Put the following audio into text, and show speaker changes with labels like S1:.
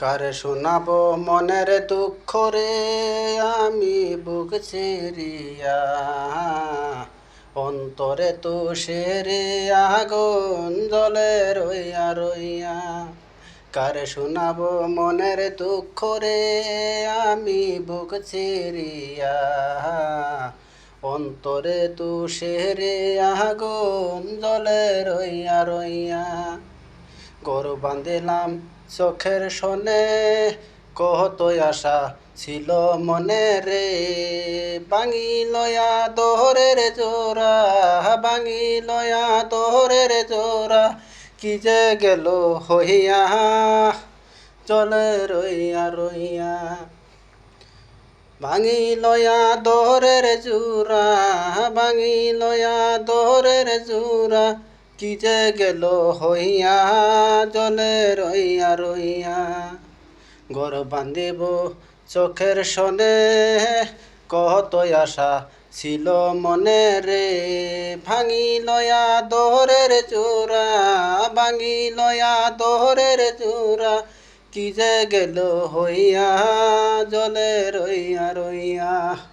S1: কারে শোনাবো মনের দুঃখ রে আমি বুক চিরিয়া অন্তরে তো সেরে আগুন জ্বলে রইয়া রইয়া। কারে শোনাবো মনের দুঃখ রে আমি বুক চিরিয়া অন্তরে তো সেরে আগুন জ্বলে রইয়া রইয়া। গরু বান্ধিলাম চোখের সনে কত আশা ছিল মনে রে ভাঙি লয়া দোহরের জোড়া ভাঙি লয়া দোহরের জোড়া কি যে গেল হইয়া চলে রইয়া রইয়া। ভাঙি লয়া দোহরের জোড়া ভাঙি লয়া দোহরের জোড়া কি যে গেল হইয়া জলে রইয়া রইয়া। ঘর বান্ধিব চোখের সনে কত আশা ছিল মনে রে ভাঙি লয়া দোহরের জোড়া ভাঙি লয়া দোহরের জোড়া কি যে গেল হইয়া জলে রইয়া রইয়া।